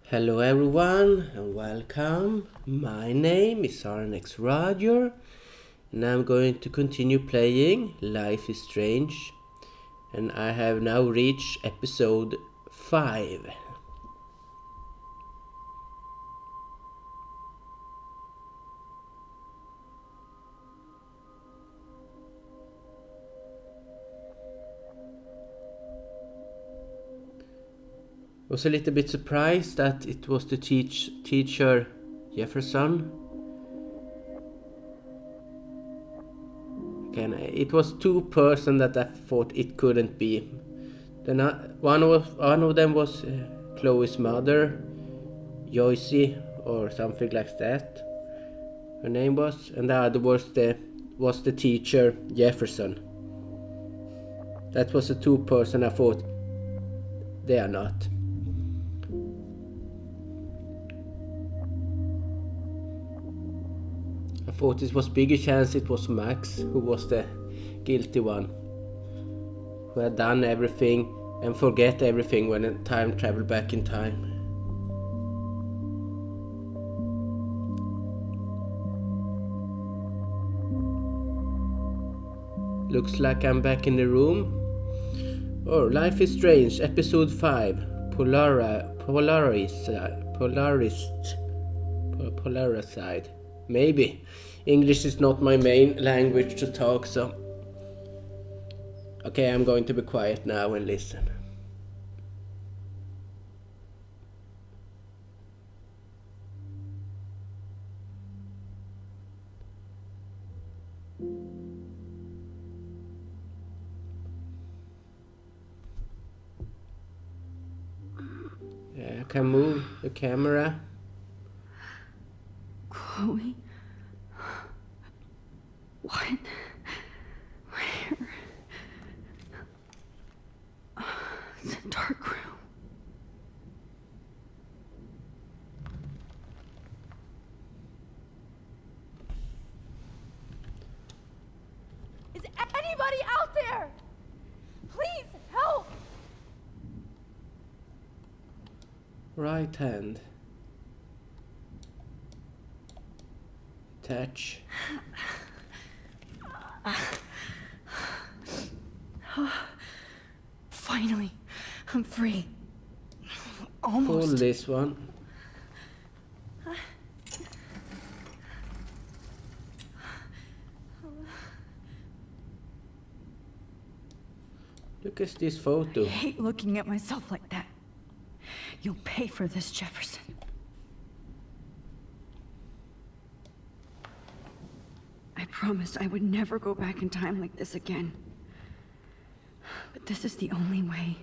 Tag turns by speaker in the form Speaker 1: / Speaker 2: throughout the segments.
Speaker 1: Hello everyone and welcome. My name is rnxroger and I'm going to continue playing Life is Strange, and I have now reached episode 5. Was a little bit surprised that it was the teacher Jefferson. Again, it was two person that I thought it couldn't be. Then one of them was Chloe's mother, Joyce or something like that. Her name was, and the other was the teacher Jefferson. That was the two person I thought they are not. I thought it was bigger chance it was Max who was the guilty one, who had done everything and forget everything when it time travel back in time. Looks like I'm back in the room. Oh, Life is Strange, episode 5, Polaricide. Maybe. English is not my main language to talk, so... Okay, I'm going to be quiet now and listen. I can move the camera.
Speaker 2: Chloe? What? Where? It's a dark room.
Speaker 3: Is anybody out there? Please help!
Speaker 1: Right hand. Touch.
Speaker 2: Finally, I'm free.
Speaker 1: Pull
Speaker 2: Almost.
Speaker 1: this one. Look at this photo.
Speaker 2: I hate looking at myself like that. You'll pay for this, Jefferson. I promised I would never go back in time like this again. But this is the only way.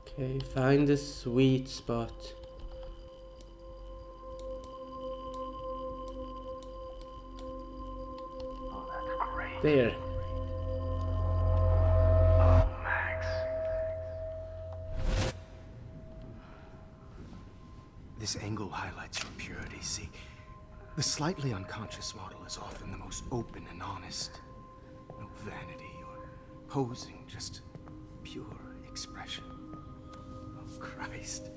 Speaker 1: Okay, find the sweet spot.
Speaker 4: Oh, that's great.
Speaker 1: There.
Speaker 4: Oh, Max.
Speaker 5: This angle highlights your purity, see? The slightly unconscious model is often the most open and honest. No vanity or posing, just pure expression. Oh, Christ.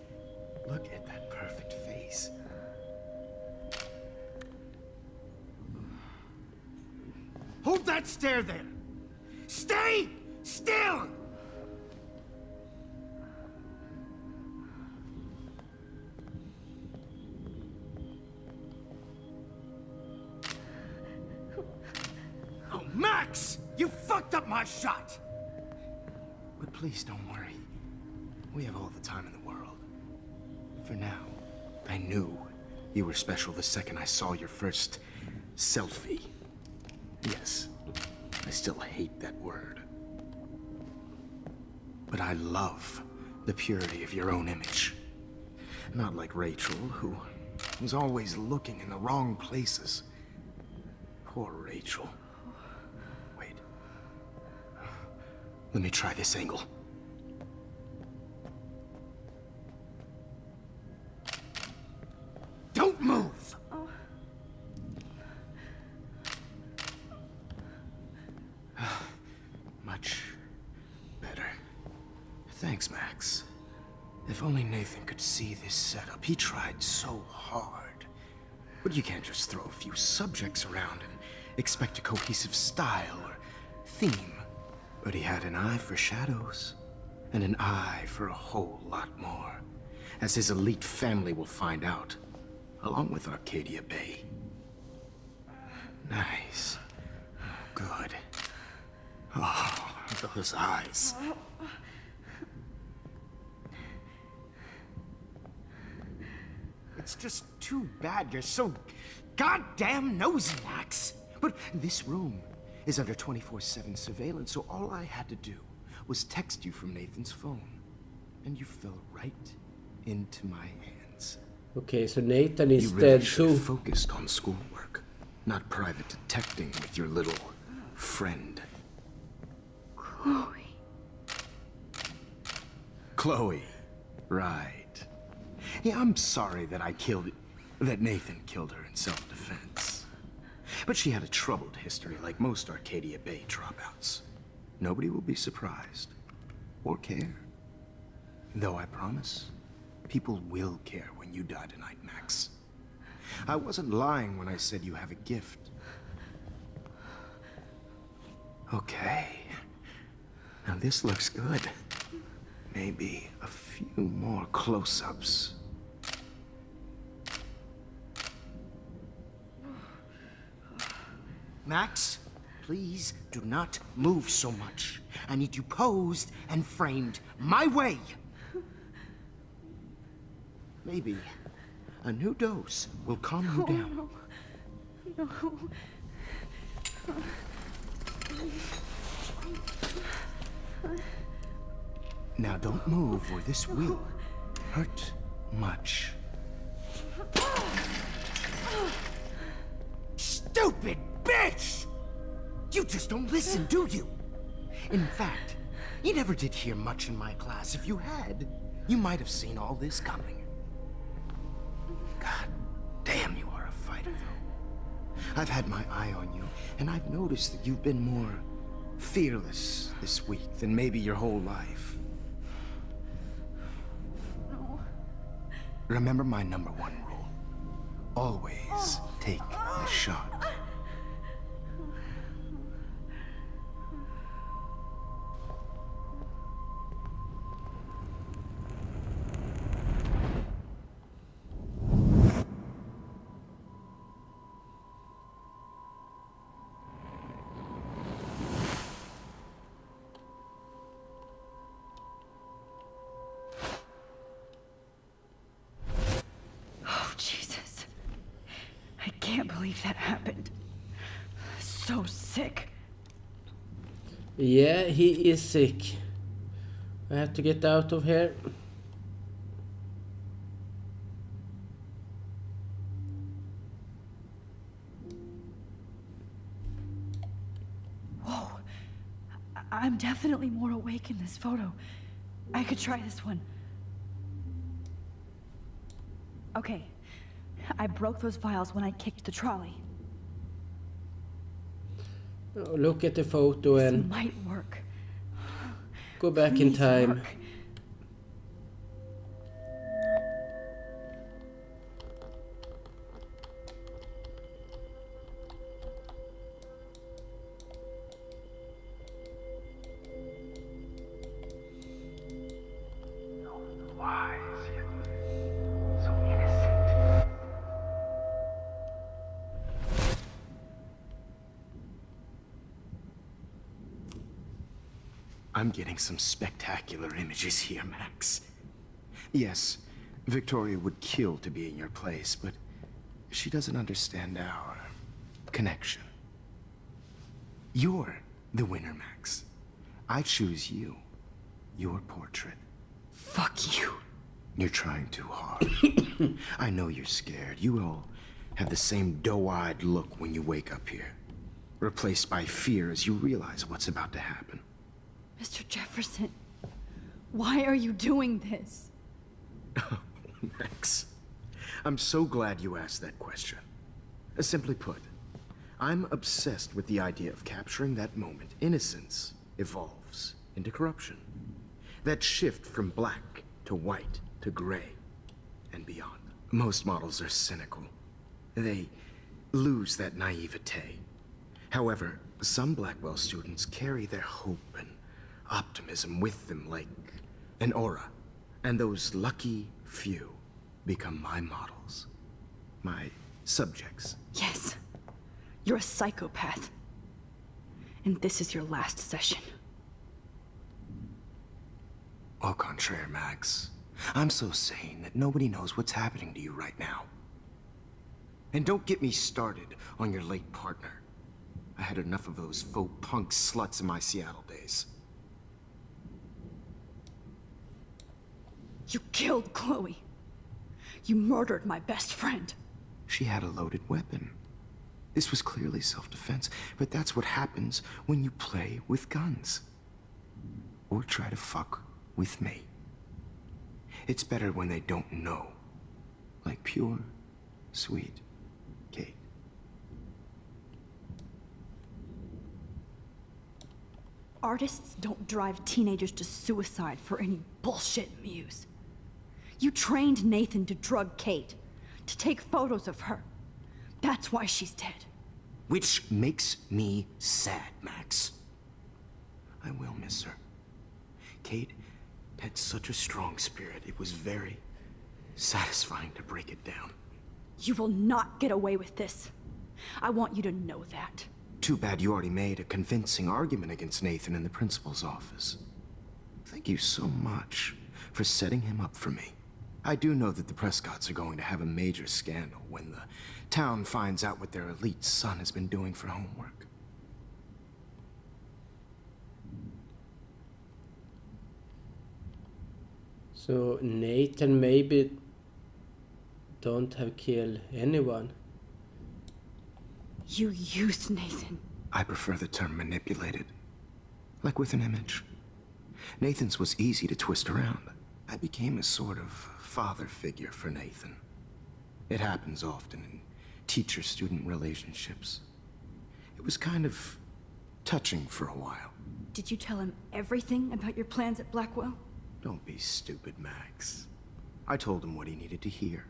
Speaker 5: Look at that perfect face. Hold that stare there! Stay still! Oh, Max! You fucked up my shot! But please don't worry. We have all the time in the world. For now, I knew you were special the second I saw your first selfie. Yes, I still hate that word. But I love the purity of your own image. Not like Rachel, who was always looking in the wrong places. Poor Rachel. Wait. Let me try this angle. Don't move! Much better. Thanks, Max. If only Nathan could see this setup. He tried so hard. But you can't just throw a few subjects around and expect a cohesive style or theme. But he had an eye for shadows, and an eye for a whole lot more, as his elite family will find out, along with Arcadia Bay. Nice. Good. Oh, those eyes. It's just too bad you're so goddamn nosy, Max. But this room is under 24/7 surveillance, so all I had to do was text you from Nathan's phone. And you fell right into my hands.
Speaker 1: Okay, so Nathan is
Speaker 5: You really
Speaker 1: dead
Speaker 5: should have
Speaker 1: too.
Speaker 5: focused on schoolwork, not private detecting with your little friend.
Speaker 2: Chloe.
Speaker 5: Chloe. Right. Yeah, I'm sorry that that Nathan killed her in self-defense. But she had a troubled history like most Arcadia Bay dropouts. Nobody will be surprised. Or care. Though I promise, people will care when you die tonight, Max. I wasn't lying when I said you have a gift. Okay. Now this looks good. Maybe a few more close-ups. Max, please do not move so much. I need you posed and framed my way. Maybe a new dose will calm you down.
Speaker 2: No.
Speaker 5: Now don't move or this will hurt much. Stupid bitch! You just don't listen, do you? In fact, you never did hear much in my class. If you had, you might have seen all this coming. God damn, you are a fighter, though. I've had my eye on you, and I've noticed that you've been more fearless this week than maybe your whole life.
Speaker 2: No.
Speaker 5: Remember my #1 rule. Always take the shot.
Speaker 2: Oh, Jesus. I can't believe that happened. So sick.
Speaker 1: Yeah, he is sick. I have to get out of here.
Speaker 2: Whoa. I'm definitely more awake in this photo. I could try this one. Okay. I broke those files when I kicked the trolley.
Speaker 1: Oh, look at the photo
Speaker 2: This
Speaker 1: and
Speaker 2: might work.
Speaker 1: go back in
Speaker 2: Please
Speaker 1: time.
Speaker 2: work.
Speaker 4: Wise yet so innocent.
Speaker 5: I'm getting some spectacular images here, Max. Yes, Victoria would kill to be in your place, but she doesn't understand our connection. You're the winner, Max. I choose you. Your portrait.
Speaker 2: Fuck you.
Speaker 5: You're trying too hard. I know you're scared. You all have the same doe-eyed look when you wake up here, replaced by fear as you realize what's about to happen.
Speaker 2: Mr. Jefferson, why are you doing this?
Speaker 5: Max, I'm so glad you asked that question. Simply put, I'm obsessed with the idea of capturing that moment innocence evolves into corruption. That shift from black to white to gray and beyond. Most models are cynical. They lose that naivete. However, some Blackwell students carry their hope and optimism with them like an aura. And those lucky few become my models. My subjects.
Speaker 2: Yes. You're a psychopath. And this is your last session.
Speaker 5: Au contraire, Max. I'm so sane that nobody knows what's happening to you right now. And don't get me started on your late partner. I had enough of those faux punk sluts in my Seattle days.
Speaker 2: You killed Chloe. You murdered my best friend.
Speaker 5: She had a loaded weapon. This was clearly self-defense, but that's what happens when you play with guns. Or try to fuck with me. It's better when they don't know. Like pure, sweet Kate.
Speaker 2: Artists don't drive teenagers to suicide for any bullshit muse. You trained Nathan to drug Kate, to take photos of her. That's why she's dead.
Speaker 5: Which makes me sad, Max. I will miss her. Kate had such a strong spirit, it was very satisfying to break it down.
Speaker 2: You will not get away with this. I want you to know that.
Speaker 5: Too bad you already made a convincing argument against Nathan in the principal's office. Thank you so much for setting him up for me. I do know that the Prescotts are going to have a major scandal when the town finds out what their elite son has been doing for homework.
Speaker 1: So Nathan maybe don't have killed anyone.
Speaker 2: You used Nathan.
Speaker 5: I prefer the term manipulated. Like with an image. Nathan's was easy to twist around. I became a sort of father figure for Nathan. It happens often in teacher-student relationships. It was kind of touching for a while.
Speaker 2: Did you tell him everything about your plans at Blackwell?
Speaker 5: Don't be stupid, Max. I told him what he needed to hear.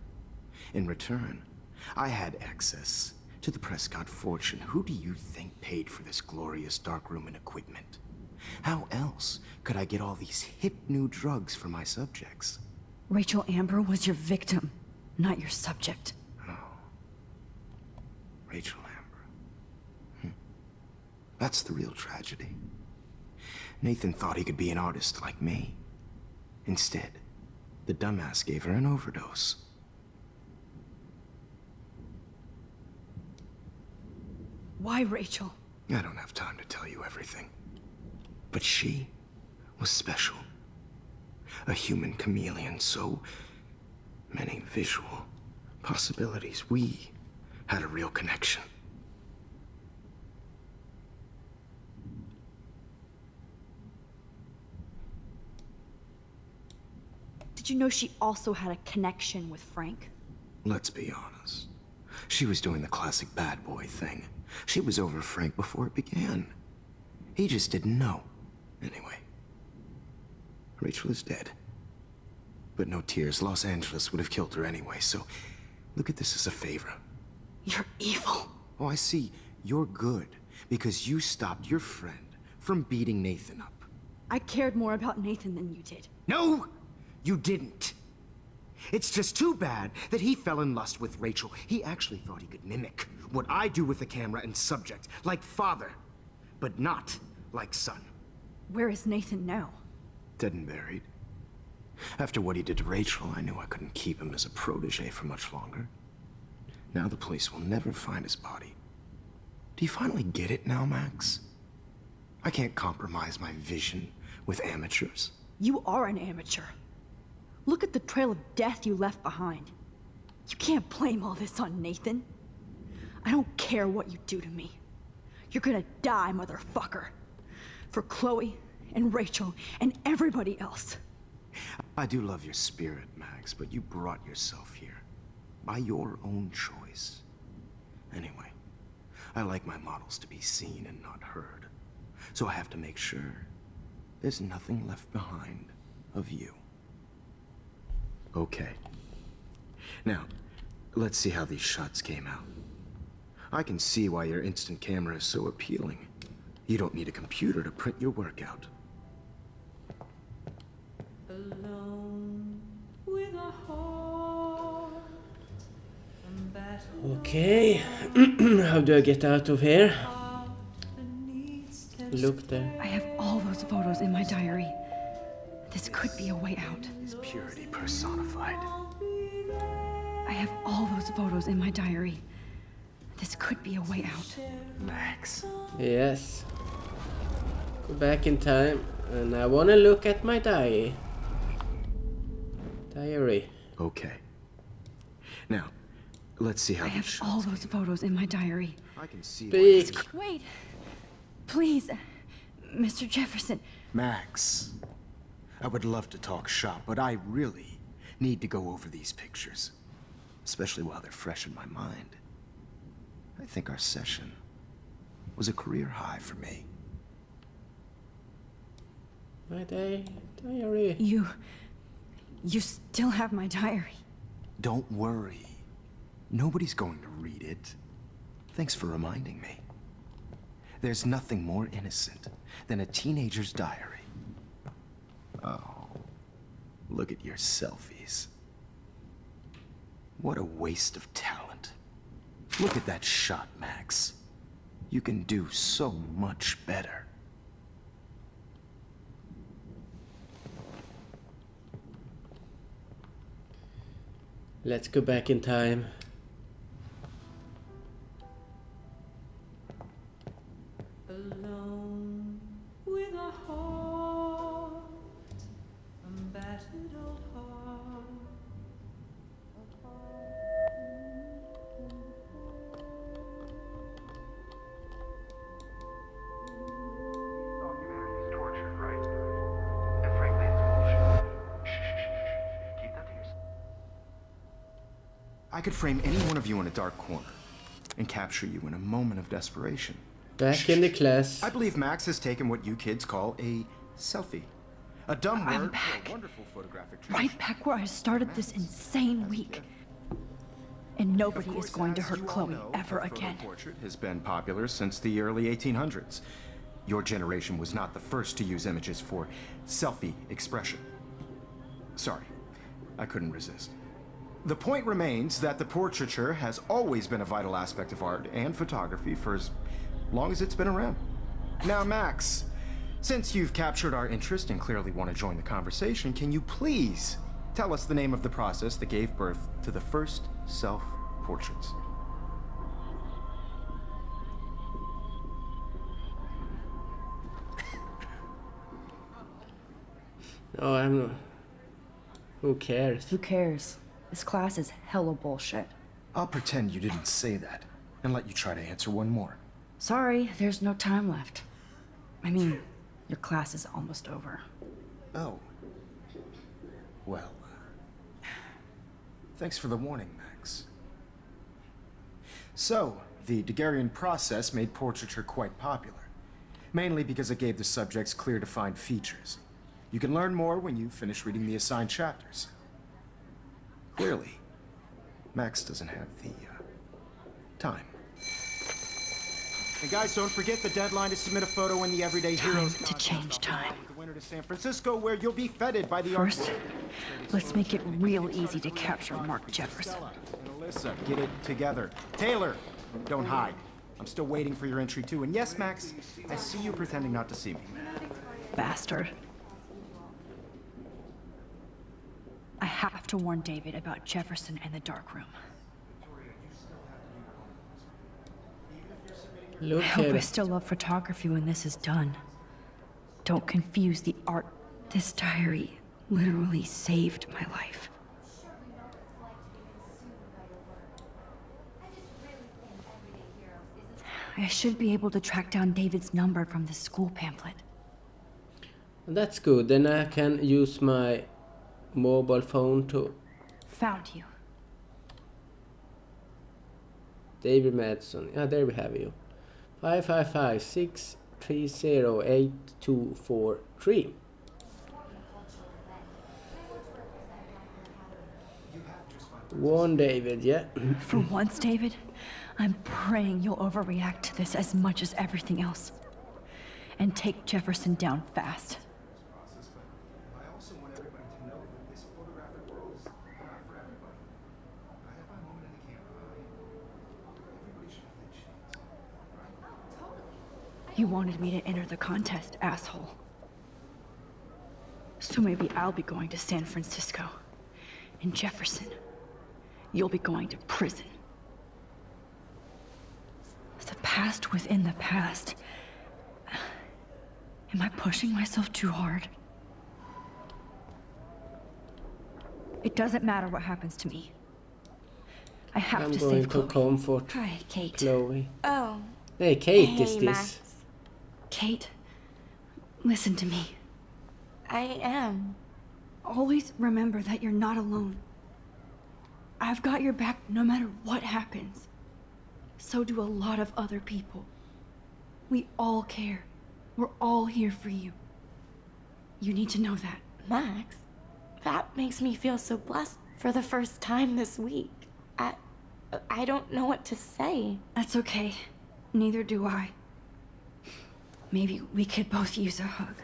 Speaker 5: In return, I had access to the Prescott fortune. Who do you think paid for this glorious darkroom and equipment? How else could I get all these hip new drugs for my subjects?
Speaker 2: Rachel Amber was your victim, not your subject.
Speaker 5: Oh. Rachel Amber. That's the real tragedy. Nathan thought he could be an artist like me. Instead, the dumbass gave her an overdose.
Speaker 2: Why Rachel?
Speaker 5: I don't have time to tell you everything. But she was special. A human chameleon, so many visual possibilities. We had a real connection.
Speaker 2: Did you know she also had a connection with Frank?
Speaker 5: Let's be honest. She was doing the classic bad boy thing. She was over Frank before it began. He just didn't know. Anyway, Rachel is dead. But no tears. Los Angeles would have killed her anyway, so look at this as a favor.
Speaker 2: You're evil.
Speaker 5: Oh, I see. You're good because you stopped your friend from beating Nathan up.
Speaker 2: I cared more about Nathan than you did.
Speaker 5: No, you didn't. It's just too bad that he fell in lust with Rachel. He actually thought he could mimic what I do with the camera and subject, like father, but not like son.
Speaker 2: Where is Nathan now?
Speaker 5: Dead and buried. After what he did to Rachel, I knew I couldn't keep him as a protege for much longer. Now the police will never find his body. Do you finally get it now, Max? I can't compromise my vision with amateurs.
Speaker 2: You are an amateur. Look at the trail of death you left behind. You can't blame all this on Nathan. I don't care what you do to me. You're gonna die, motherfucker. For Chloe and Rachel and everybody else.
Speaker 5: I do love your spirit, Max, but you brought yourself here. By your own choice. Anyway, I like my models to be seen and not heard. So I have to make sure there's nothing left behind of you. Okay. Now, let's see how these shots came out. I can see why your instant camera is so appealing. You don't need a computer to print your work out.
Speaker 1: Okay, how do I get out of here? Look there.
Speaker 2: I have all those photos in my diary. This could be a way out.
Speaker 5: Is purity personified.
Speaker 2: I have all those photos in my diary. This could be a way out.
Speaker 5: Max.
Speaker 1: Yes. Go back in time, and I wanna look at my diary.
Speaker 5: Okay. Now, let's see how
Speaker 2: I
Speaker 5: these
Speaker 2: have
Speaker 5: shots
Speaker 2: all those photos in my diary.
Speaker 5: I can see
Speaker 1: Big.
Speaker 2: Wait. Please, Mr. Jefferson.
Speaker 5: Max. I would love to talk shop, but I really need to go over these pictures. Especially while they're fresh in my mind. I think our session was a career high for me.
Speaker 1: My diary.
Speaker 2: You still have my diary.
Speaker 5: Don't worry. Nobody's going to read it. Thanks for reminding me. There's nothing more innocent than a teenager's diary. Oh, look at your selfies. What a waste of talent. Look at that shot, Max. You can do so much better.
Speaker 1: Let's go back in time.
Speaker 6: Alone with a heart, a battered old heart.
Speaker 4: Thought humanity's tortured, right? And frankly, it's bullshit. Shh. Keep that to yourself.
Speaker 5: I could frame any one of you in a dark corner and capture you in a moment of desperation.
Speaker 1: Back in the class.
Speaker 5: I believe Max has taken what you kids call a selfie. A dumb
Speaker 2: I'm
Speaker 5: word
Speaker 2: back.
Speaker 5: for a wonderful photographic tradition.
Speaker 2: Right back where I started this insane week. And nobody is going to hurt Chloe ever again.
Speaker 5: Portrait has been popular since the early 1800s. Your generation was not the first to use images for selfie expression. Sorry, I couldn't resist. The point remains that the portraiture has always been a vital aspect of art and photography for as long as it's been around. Now, Max, since you've captured our interest and clearly want to join the conversation, can you please tell us the name of the process that gave birth to the first self-portraits?
Speaker 1: Oh, I'm not. Who cares?
Speaker 2: Who cares? This class is hella bullshit.
Speaker 5: I'll pretend you didn't say that and let you try to answer one more.
Speaker 2: Sorry, there's no time left. I mean, your class is almost over.
Speaker 5: Oh. Well, thanks for the warning, Max. So, the Daguerrean process made portraiture quite popular, mainly because it gave the subjects clear defined features. You can learn more when you finish reading the assigned chapters. Clearly, Max doesn't have the time. And guys, don't forget the deadline to submit a photo in the Everyday Heroes
Speaker 2: Time to change time.
Speaker 5: with the winner to San Francisco, where you'll be feted by the
Speaker 2: First, let's make it real easy to capture Mark Jefferson.
Speaker 5: And Alyssa, get it together. Taylor, don't hide. I'm still waiting for your entry too. And yes, Max, I see you pretending not to see me.
Speaker 2: Bastard. I have to warn David about Jefferson and the dark room.
Speaker 1: Look
Speaker 2: I hope I
Speaker 1: at
Speaker 2: still love photography when this is done. Don't confuse the art. This diary literally saved my life. I should be able to track down David's number from the school pamphlet.
Speaker 1: That's good. Then I can use my mobile phone to
Speaker 2: Found you.
Speaker 1: David Madsen. Yeah, there we have you. 555-630-8243. Warn David, yeah.
Speaker 2: For once, David, I'm praying you'll overreact to this as much as everything else. And take Jefferson down fast.
Speaker 5: Process, but I also want everybody to know that this photographic world is not for everybody. I have my moment in the camera. Everybody should have that chance, right?
Speaker 2: You wanted me to enter the contest, asshole. So maybe I'll be going to San Francisco. And Jefferson, you'll be going to prison. The past within the past. Am I pushing myself too hard? It doesn't matter what happens to me. I have
Speaker 1: I'm
Speaker 2: to
Speaker 1: going
Speaker 2: save
Speaker 1: to
Speaker 2: Chloe.
Speaker 1: comfort
Speaker 3: Hi, Kate.
Speaker 1: Chloe.
Speaker 3: Oh,
Speaker 1: Hey, Kate
Speaker 3: hey,
Speaker 1: is this.
Speaker 3: Max.
Speaker 2: Kate, listen to me.
Speaker 3: I am.
Speaker 2: Always remember that you're not alone. I've got your back no matter what happens. So do a lot of other people. We all care. We're all here for you. You need to know that.
Speaker 3: Max, that makes me feel so blessed for the first time this week. I don't know what to say.
Speaker 2: That's okay. Neither do I. Maybe we could both use a hug.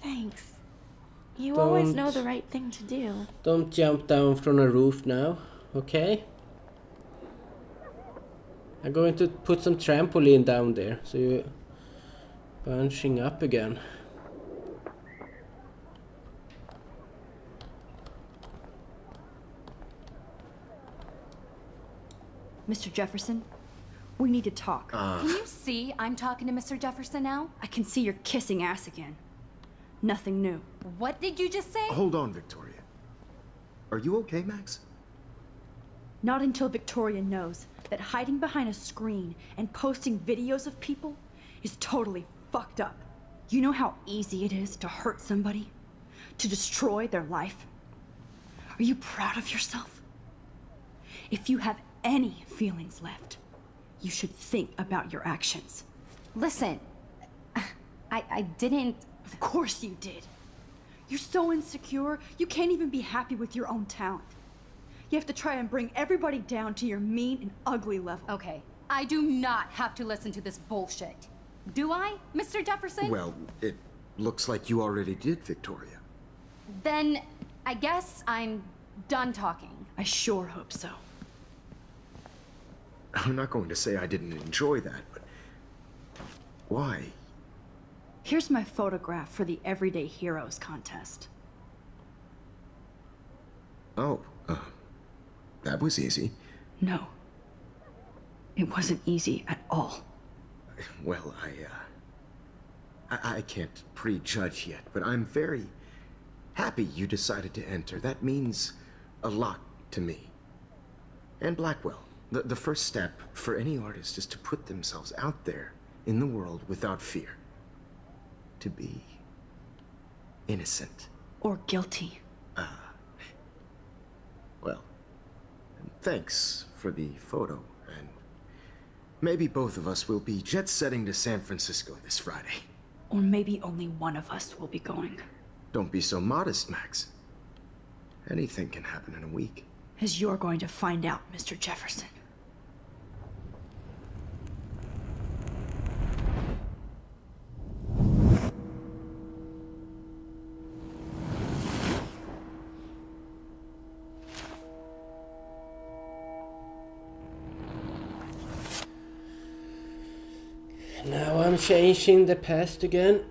Speaker 3: Thanks. You always know
Speaker 1: Don't-
Speaker 3: the right thing to do.
Speaker 1: Don't jump down from a roof now, okay? I'm going to put some trampoline down there, so you're bunching up again.
Speaker 2: Mr. Jefferson, we need to talk.
Speaker 7: Can you see I'm talking to Mr. Jefferson now?
Speaker 2: I can see you're kissing ass again. Nothing new.
Speaker 7: What did you just say?
Speaker 5: Hold on, Victoria. Are you okay, Max?
Speaker 2: Not until Victoria knows that hiding behind a screen and posting videos of people is totally fucked up. You know how easy it is to hurt somebody? To destroy their life? Are you proud of yourself? If you have any feelings left, you should think about your actions.
Speaker 7: Listen, I didn't...
Speaker 2: Of course you did. You're so insecure, you can't even be happy with your own talent. You have to try and bring everybody down to your mean and ugly level.
Speaker 7: Okay, I do not have to listen to this bullshit. Do I, Mr. Jefferson?
Speaker 5: Well, it looks like you already did, Victoria.
Speaker 7: Then I guess I'm done talking.
Speaker 2: I sure hope so.
Speaker 5: I'm not going to say I didn't enjoy that, but why?
Speaker 2: Here's my photograph for the Everyday Heroes contest.
Speaker 5: Oh, that was easy.
Speaker 2: No. It wasn't easy at all.
Speaker 5: Well, I can't prejudge yet, but I'm very happy you decided to enter. That means a lot to me. And Blackwell. The first step for any artist is to put themselves out there in the world without fear. To be innocent.
Speaker 2: Or guilty.
Speaker 5: Well, thanks for the photo, and maybe both of us will be jet-setting to San Francisco this Friday.
Speaker 2: Or maybe only one of us will be going.
Speaker 5: Don't be so modest, Max. Anything can happen in a week.
Speaker 2: As you're going to find out, Mr. Jefferson.
Speaker 1: Now I'm changing the past again.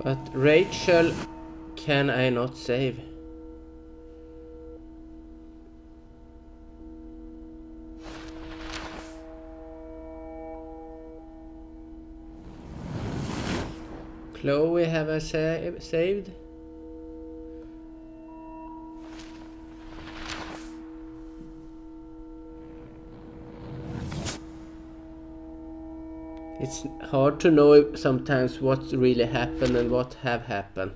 Speaker 1: But Rachel, can I not save? Chloe, have I saved? It's hard to know sometimes what really happened and what have happened,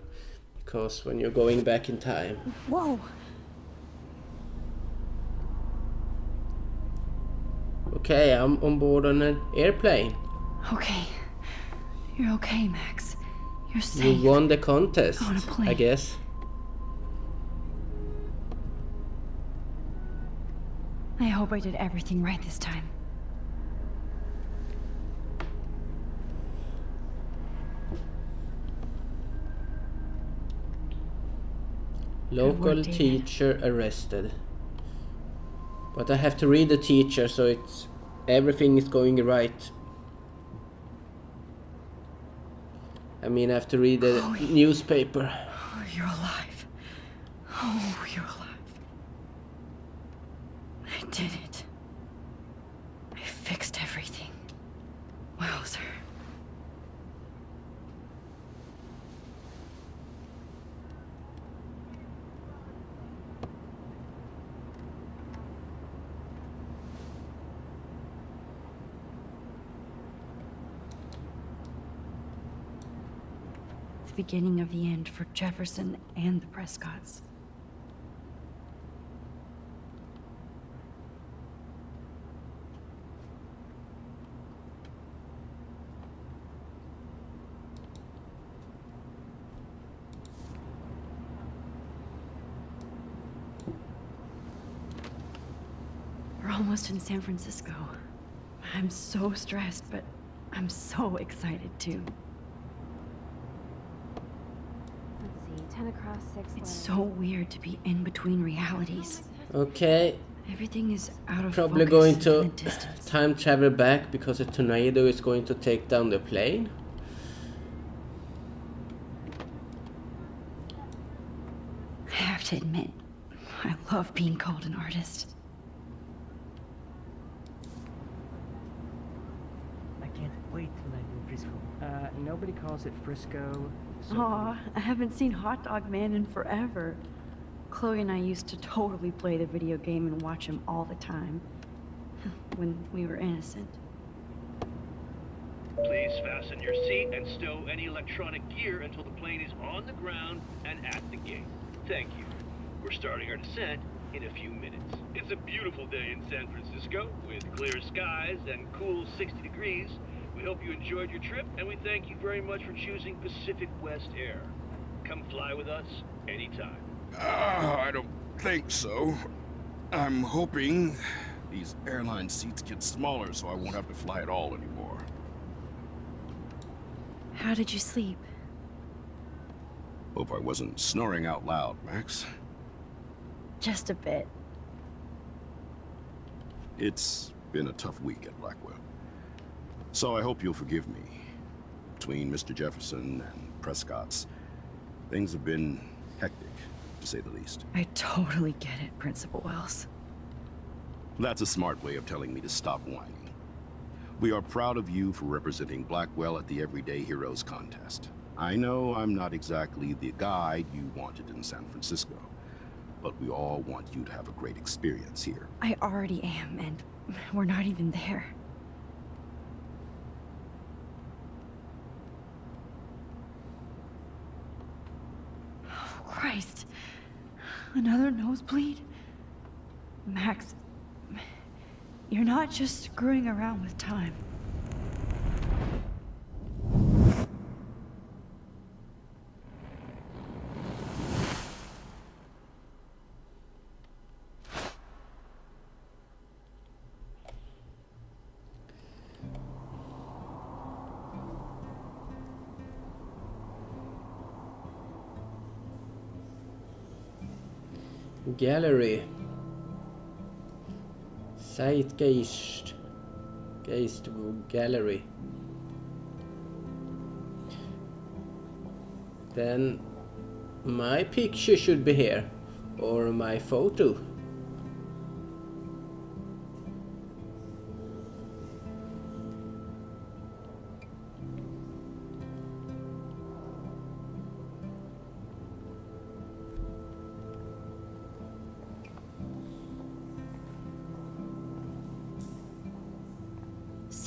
Speaker 1: because when you're going back in time.
Speaker 2: Whoa!
Speaker 1: Okay, I'm on board on an airplane.
Speaker 2: Okay. You're okay, Max. You're safe.
Speaker 1: You won the contest,
Speaker 2: On a plane.
Speaker 1: I guess.
Speaker 2: I hope I did everything right this time.
Speaker 1: Local
Speaker 2: David.
Speaker 1: teacher arrested. But I have to read the teacher, so it's everything is going right. I mean, I have to read the newspaper.
Speaker 2: Oh, you're alive. Oh, you're alive. I did it. I fixed everything. Wowzer. The beginning of the end for Jefferson and the Prescotts. We're almost in San Francisco. I'm so stressed, but I'm so excited too.
Speaker 8: Let's see, 10 across, 6
Speaker 2: It's so weird to be in between realities.
Speaker 1: Okay,
Speaker 2: Everything is out of
Speaker 1: probably
Speaker 2: focus
Speaker 1: going
Speaker 2: and
Speaker 1: to
Speaker 2: in the distance.
Speaker 1: time travel back because a tornado is going to take down the plane.
Speaker 2: I have to admit, I love being called an artist.
Speaker 9: I can't wait till I do Frisco. Nobody calls it Frisco. So
Speaker 2: Aw, I haven't seen Hot Dog Man in forever. Chloe and I used to totally play the video game and watch him all the time. When we were innocent.
Speaker 10: Please fasten your seat and stow any electronic gear until the plane is on the ground and at the gate. Thank you. We're starting our descent in a few minutes. It's a beautiful day in San Francisco with clear skies and cool 60 degrees. We hope you enjoyed your trip, and we thank you very much for choosing Pacific West Air. Come fly with us anytime.
Speaker 11: I don't think so. I'm hoping these airline seats get smaller so I won't have to fly at all anymore.
Speaker 2: How did you sleep?
Speaker 11: Hope I wasn't snoring out loud, Max.
Speaker 2: Just a bit.
Speaker 11: It's been a tough week at Blackwell. So I hope you'll forgive me. Between Mr. Jefferson and Prescott's, things have been hectic, to say the least.
Speaker 2: I totally get it, Principal Wells.
Speaker 11: That's a smart way of telling me to stop whining. We are proud of you for representing Blackwell at the Everyday Heroes contest. I know I'm not exactly the guide you wanted in San Francisco, but we all want you to have a great experience here.
Speaker 2: I already am, and we're not even there. Oh, Christ. Another nosebleed? Max, you're not just screwing around with time.
Speaker 1: Gallery. Zeitgeist. Gallery. Then my picture should be here, or my photo.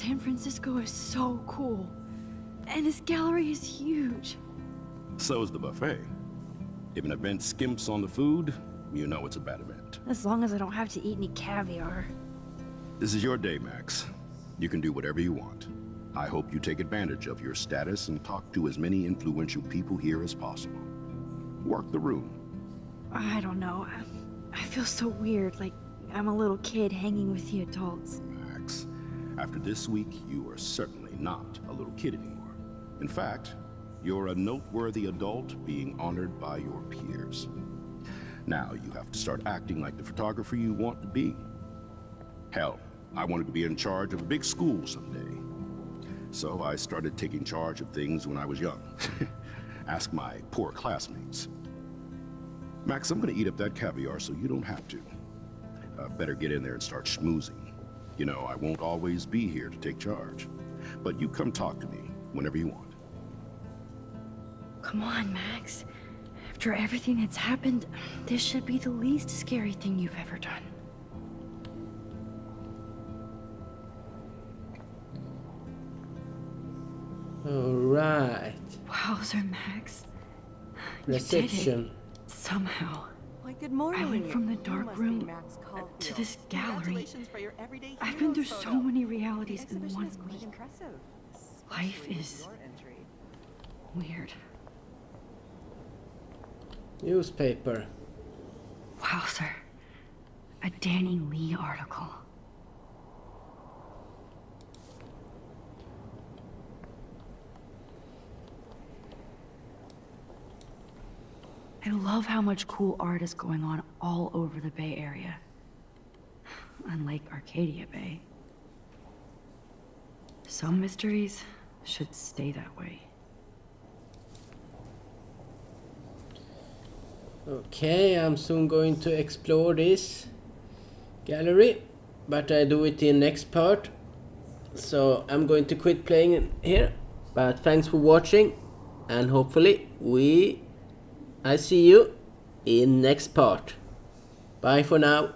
Speaker 2: San Francisco is so cool. And this gallery is huge.
Speaker 11: So is the buffet. If an event skimps on the food, you know it's a bad event.
Speaker 2: As long as I don't have to eat any caviar.
Speaker 11: This is your day, Max. You can do whatever you want. I hope you take advantage of your status and talk to as many influential people here as possible. Work the room.
Speaker 2: I don't know. I feel so weird, like I'm a little kid hanging with the adults.
Speaker 11: Max, after this week, you are certainly not a little kid anymore. In fact, you're a noteworthy adult being honored by your peers. Now you have to start acting like the photographer you want to be. Hell, I wanted to be in charge of a big school someday. So I started taking charge of things when I was young. Ask my poor classmates. Max, I'm gonna eat up that caviar so you don't have to. Better get in there and start schmoozing. You know, I won't always be here to take charge. But you come talk to me whenever you want.
Speaker 2: Come on, Max. After everything that's happened, this should be the least scary thing you've ever done.
Speaker 1: Alright.
Speaker 2: Wowzer, Max.
Speaker 1: Reception.
Speaker 2: You did it. Somehow.
Speaker 12: Why, good morning.
Speaker 2: I went from the dark room
Speaker 12: Max Caulfield.
Speaker 2: to this gallery.
Speaker 12: Congratulations for your everyday
Speaker 2: I've been through
Speaker 12: heroes
Speaker 2: so
Speaker 12: photo.
Speaker 2: many realities
Speaker 12: The
Speaker 2: in
Speaker 12: exhibition
Speaker 2: one
Speaker 12: is quite
Speaker 2: week.
Speaker 12: impressive,
Speaker 2: Life
Speaker 12: especially
Speaker 2: is
Speaker 12: your entry.
Speaker 2: weird.
Speaker 1: Newspaper.
Speaker 2: Wowzer. A Danny Lee article. I love how much cool art is going on all over the Bay Area. Unlike Arcadia Bay. Some mysteries should stay that way.
Speaker 1: Okay, I'm soon going to explore this gallery, but I do it in next part. So I'm going to quit playing here, but thanks for watching, and hopefully I see you in next part. Bye for now.